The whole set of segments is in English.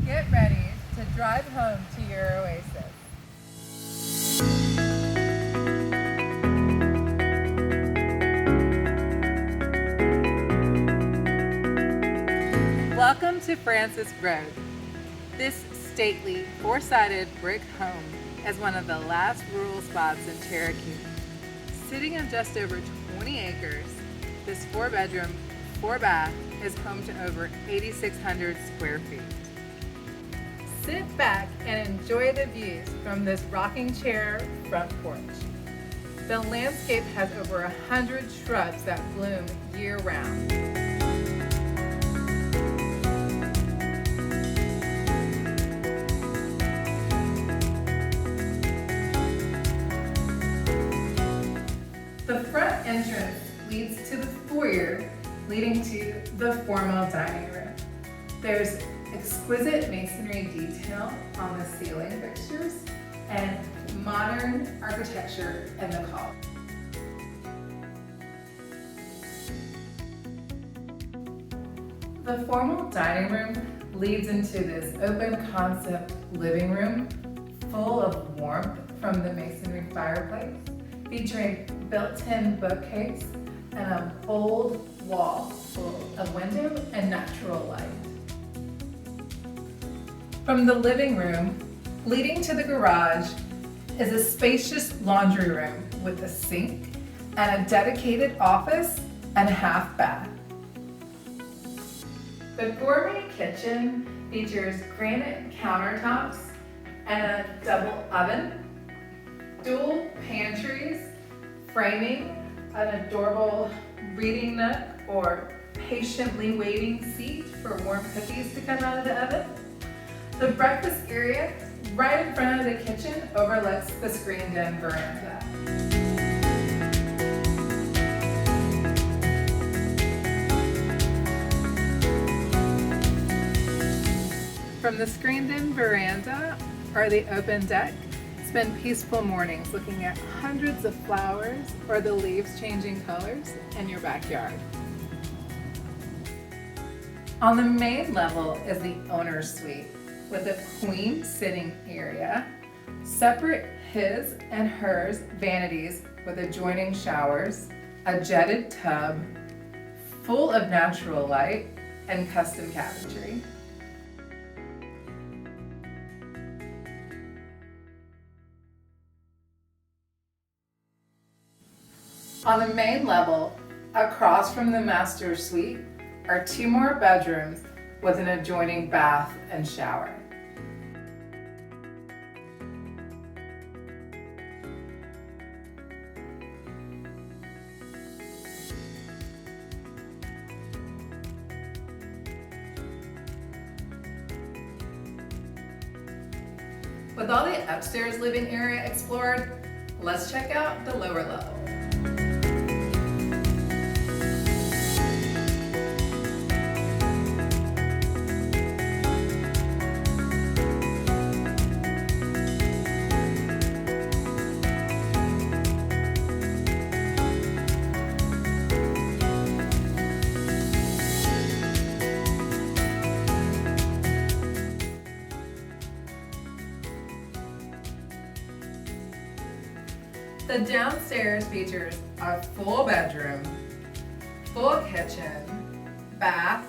Get ready to drive home to your oasis. Welcome to Francis Road. This stately, four-sided brick home is one of the last rural spots in Cherokee. Sitting on just over 20 acres, this 4-bedroom, 4-bath is home to over 8,600 square feet. Sit back and enjoy the views from this rocking chair front porch. The landscape has over 100 shrubs that bloom year-round. The front entrance leads to the foyer, leading to the formal dining room. There's exquisite masonry detail on the ceiling fixtures and modern architecture in the hall. The formal dining room leads into this open concept living room full of warmth from the masonry fireplace, featuring built-in bookcase and a bold wall full of window and natural light. From the living room, leading to the garage, is a spacious laundry room with a sink and a dedicated office and a half bath. The gourmet kitchen features granite countertops and a double oven, dual pantries, framing an adorable reading nook or patiently waiting seat for warm cookies to come out of the oven. The breakfast area right in front of the kitchen overlooks the screened-in veranda. From the screened-in veranda or the open deck, spend peaceful mornings looking at hundreds of flowers or the leaves changing colors in your backyard. On the main level is the owner's suite with a queen sitting area, separate his and hers vanities with adjoining showers, a jetted tub full of natural light, and custom cabinetry. On the main level, across from the master suite, are 2 more bedrooms with an adjoining bath and shower. With all the upstairs living area explored, let's check out the lower level. The downstairs features a full bedroom, full kitchen, bath,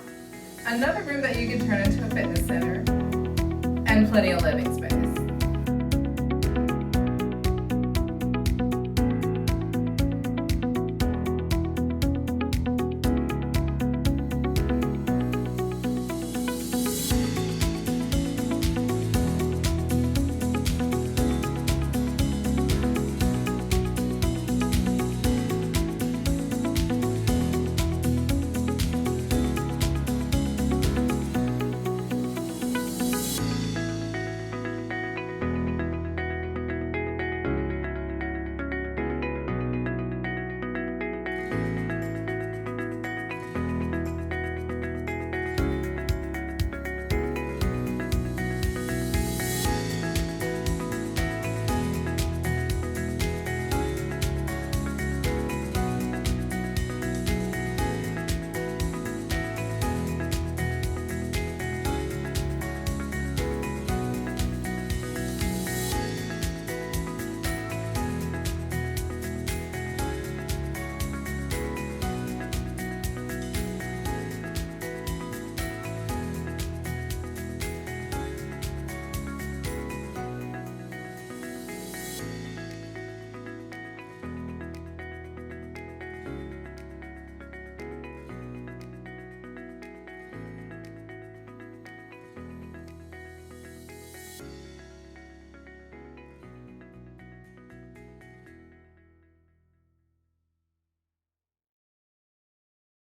another room that you can turn into a fitness center, and plenty of living space.